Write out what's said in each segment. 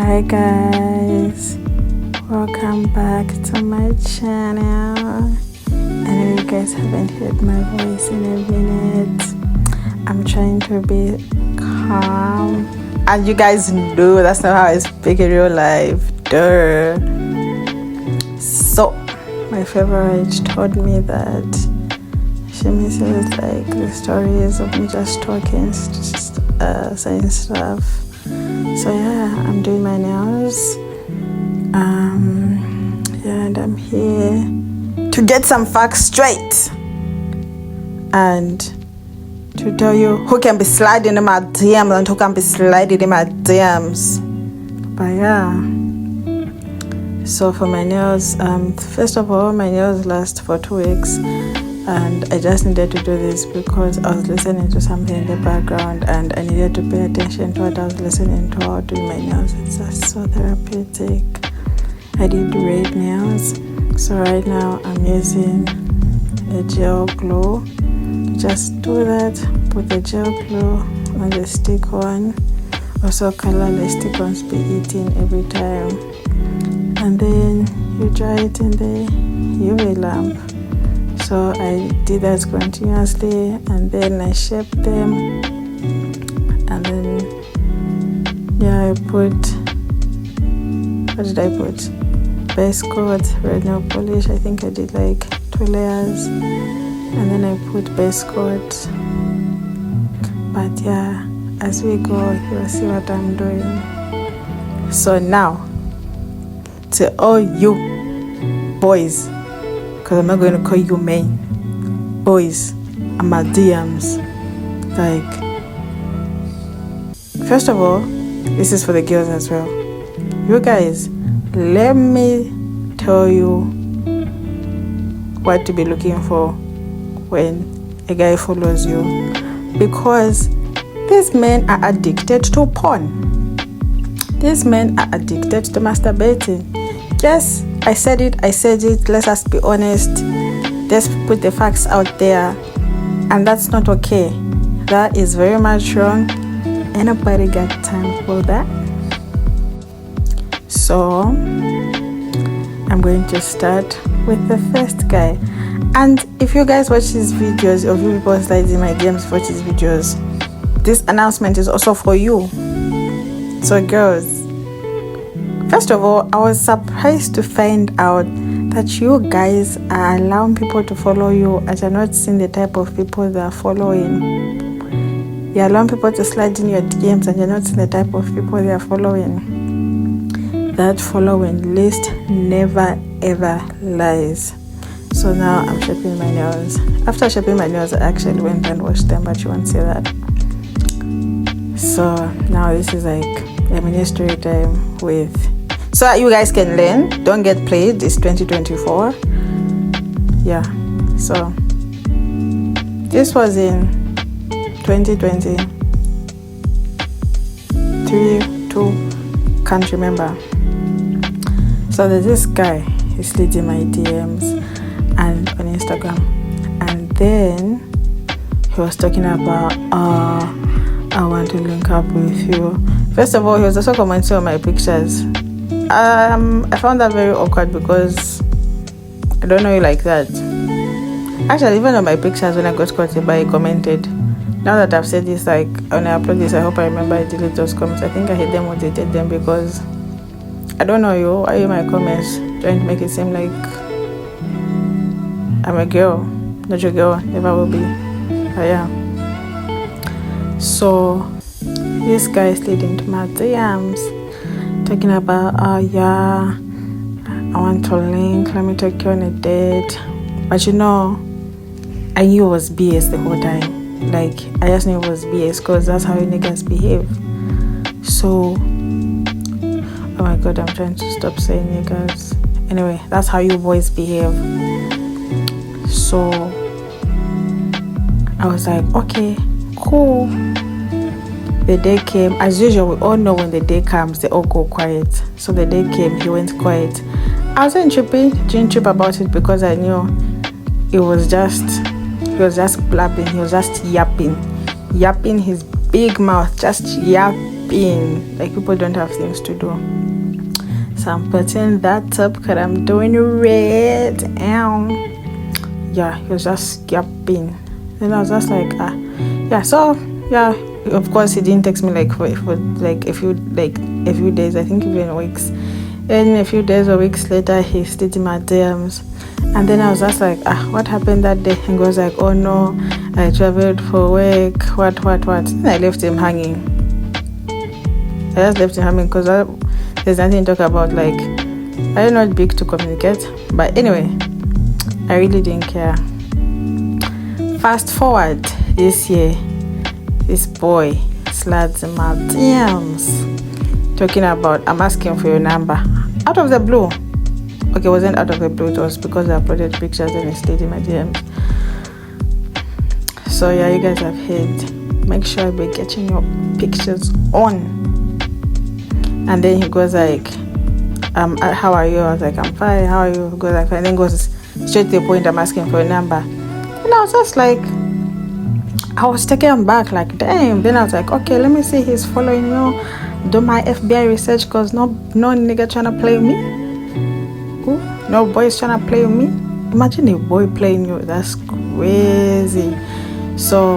Hi guys, welcome back to my channel. I know you guys haven't heard my voice in a minute. I'm trying to be calm, and you guys know that's not how I speak in real life. Duh. So my favorite told me that she misses like the stories of me just talking, saying stuff. So yeah, I'm doing my nails. And I'm here to get some facts straight and to tell you who can be sliding in my DMs and who can be sliding in my DMs. But yeah. So for my nails, first of all, my nails last for 2 weeks, and I just needed to do this because I was listening to something in the background and I needed to pay attention to what I was listening to while doing my nails. It's just so therapeutic. I did red nails, so right now I'm using a gel glue. Just do that, put the gel glue on the stick on. Also colorless stick-ons be eating every time. And then you dry it in the UV lamp. So I did that continuously, and then I shaped them, and then I put, what did I put? Base coat, red nail polish. I think I did like 2 layers, and then I put base coat. But yeah, as we go, you'll see what I'm doing. So now, to all you boys, because I'm not going to call you men, boys, and my DMs, like, first of all, this is for the girls as well. You guys, let me tell you what to be looking for when a guy follows you, because these men are addicted to porn. These men are addicted to masturbating. Yes, I said it. Let's just be honest. Let's put the facts out there. And that's not okay. That is very much wrong. Ain't nobody got time for that. So, I'm going to start with the first guy. And if you guys watch his videos, or you people slide in my DMs watch his videos, this announcement is also for you. So girls, first of all, I was surprised to find out that you guys are allowing people to follow you and you're not seeing the type of people they are following. You're allowing people to slide in your DMs and you're not seeing the type of people they are following. That following list never ever lies. So now I'm shaping my nails. After shaping my nails, I actually went and washed them, but you won't see that. So now this is like a mini story time with, so that you guys can learn, don't get played. It's 2024. Yeah, so this was in 2020 2, can't remember. So there's this guy, he's leading my DMs and on Instagram, and then he was talking about I want to link up with you. First of all, he was also commenting on my pictures. I found that very awkward because I don't know you like that. Actually, even on my pictures, when I got caught by, he commented. Now that I've said this, like when I upload this, I hope I remember I delete those comments. I think I hate them or deleted them because I don't know you. Why are you in my comments trying to make it seem like I'm a girl? Not your girl, never will be. But yeah. So this guy is leading to my DMs, talking about, I want to link, let me take you on a date. But you know, I knew it was BS the whole time. Like, I just knew it was BS because that's how you niggas behave. So, oh my god, I'm trying to stop saying niggas. Anyway, that's how you boys behave. So, I was like, okay, cool. The day came. As usual, we all know when the day comes, they all go quiet. So the day came, he went quiet. I wasn't didn't trip about it because I knew he was just blabbing. He was just yapping his big mouth, just yapping. yapping, like people don't have things to do. So I'm putting that up because I'm doing red. Yeah, he was just yapping. And I was just like, yeah. So yeah, of course he didn't text me like for like a few days, I think even weeks. And a few days or weeks later, he stayed in my DMs. And then I was just like, what happened that day? And he was like, oh no, I traveled for work, what. And I left him hanging. I just left him hanging because there's nothing to talk about. Like, I'm not big to communicate. But anyway, I really didn't care. Fast forward this year, this boy slides in my DMs talking about, I'm asking for your number. Out of the blue. Okay, it wasn't out of the blue, it was because I uploaded pictures and it stayed in my DMs. So yeah, you guys have heard. Make sure we're getting your pictures on. And then he goes like, how are you? I was like, I'm fine. How are you? He goes like, fine. And then goes straight to the point, I'm asking for a number. And I was just like, I was taken back, like, damn. Then I was like, okay, let me see, he's following you. Do my FBI research, because no nigga trying to play me. Ooh, no boy's trying to play me. Imagine a boy playing you. That's crazy. So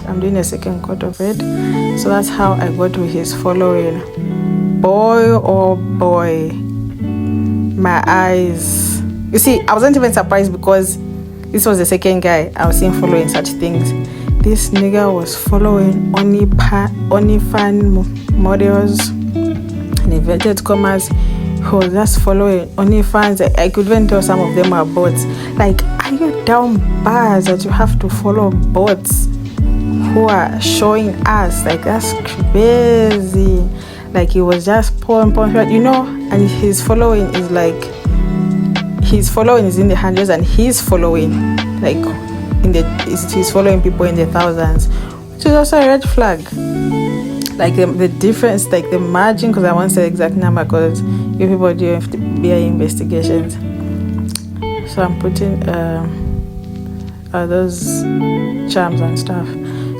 I'm doing a second coat of it. So that's how I got to his following. Boy, oh boy, my eyes. You see, I wasn't even surprised because this was the second guy I was seeing following such things. This nigga was following OnlyFans models in inverted commas. He was just following OnlyFans. I could even tell some of them are bots. Like, are you down bad that you have to follow bots who are showing us? Like, that's crazy. Like, he was just porn, you know, and his following is like, his following is in the hundreds, and he's following like he's following people in the thousands, which is also a red flag. Like the difference, like the margin, because I won't say the exact number because you people do FBI investigations. So I'm putting those charms and stuff.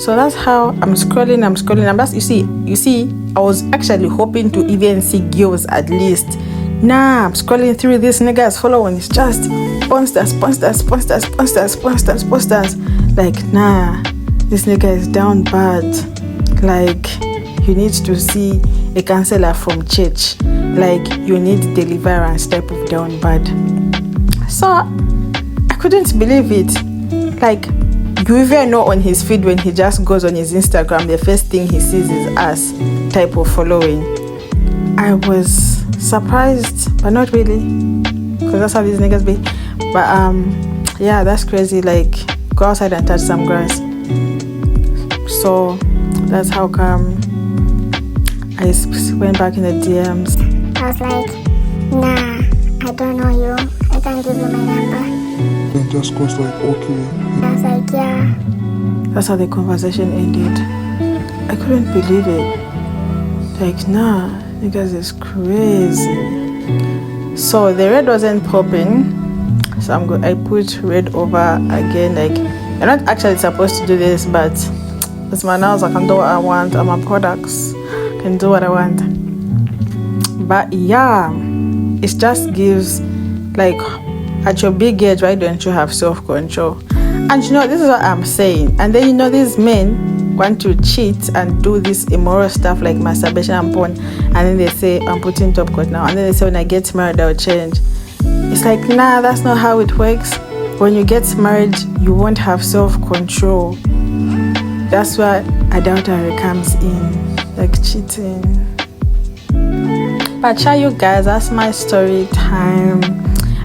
So that's how I'm scrolling. I'm just, you see, I was actually hoping to even see girls at least. Nah, I'm scrolling through this nigga's following. It's just posters. Like, nah, this nigga is down bad. Like, you need to see a counselor from church. Like, you need deliverance type of down bad. So I couldn't believe it. Like, you even know on his feed when he just goes on his Instagram, the first thing he sees is us type of following. I was surprised, but not really, because that's how these niggas be. But yeah, that's crazy. Like, go outside and touch some grass. So that's how come I went back in the DMs. I was like, nah, I don't know you, I can't give you my number. Then just goes like, okay. I was like, yeah. That's how the conversation ended. I couldn't believe it. Like, nah, niggas is crazy. So the red wasn't popping, so I put red over again. Like, you're not actually supposed to do this, but it's my nails, I can do what I want. I'm my products, I can do what I want. But yeah, it just gives, like, at your big age, why don't you have self-control? And you know, this is what I'm saying. And then, you know, these men want to cheat and do this immoral stuff like masturbation and porn, and then they say, I'm putting top coat now, and then they say, when I get married I'll change. It's like, nah, that's not how it works. When you get married, you won't have self-control. That's why adultery comes in, like cheating. But try, you guys, that's my story time.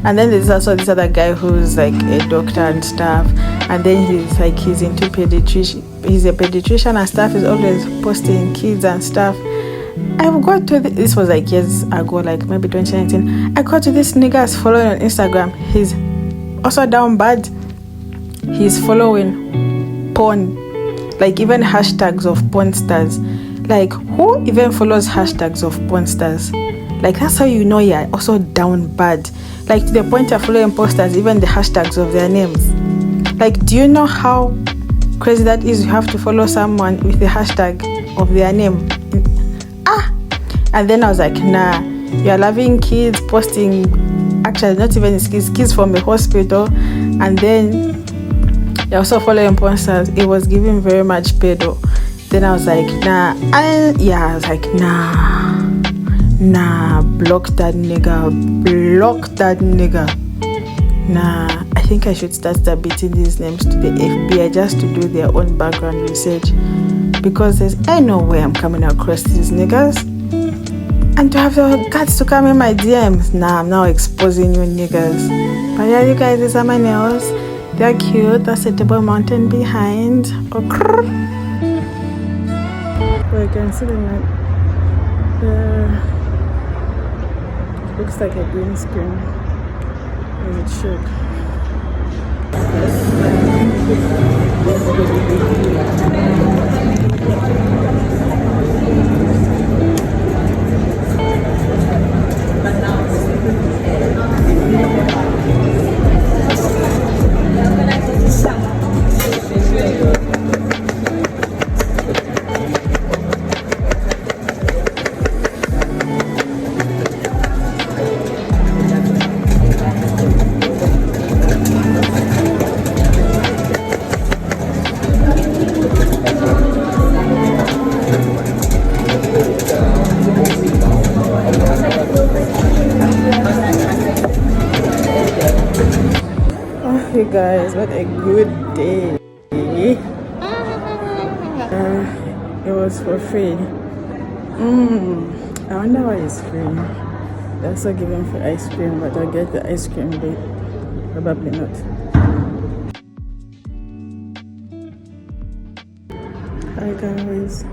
And then there's also this other guy who's like a doctor and stuff, and then he's into pediatrician. He's a pediatrician and stuff. He's always posting kids and stuff. I've got to this was like years ago, like maybe 2019. I got to this nigga's following on Instagram. He's also down bad. He's following porn, like even hashtags of porn stars. Like, who even follows hashtags of porn stars? Like, that's how you know you're also down bad. Like, to the point of following posters, even the hashtags of their names. Like, do you know how crazy that is? You have to follow someone with the hashtag of their name And then I was like, nah, you're loving kids, posting, actually not even kids from the hospital, and then you're also following porn stars. It was giving very much pedo. Then I was like, nah. I was like, nah, block that nigga. Nah, I think I should start submitting these names to the FBI just to do their own background research, because there's no way I'm coming across these niggas. And to have the guts to come in my DMs. Nah, I'm now exposing you niggas. But yeah, you guys, these are my nails. They're cute. That's a double mountain behind. Oh, well, you can see them like looks like a green screen. As it should. Hey guys, what a good day. It was for free. I wonder why it's free. They're also giving free ice cream, but I'll get the ice cream bit. Probably not. Hi guys.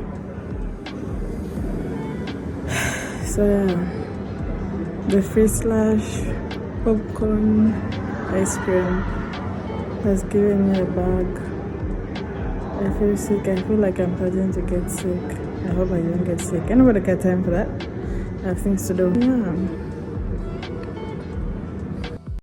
So yeah, the free slash popcorn ice cream has given me a bug. I feel sick. I feel like I'm starting to get sick. I hope I don't get sick. Anybody got time for that? I have things to do. Yeah.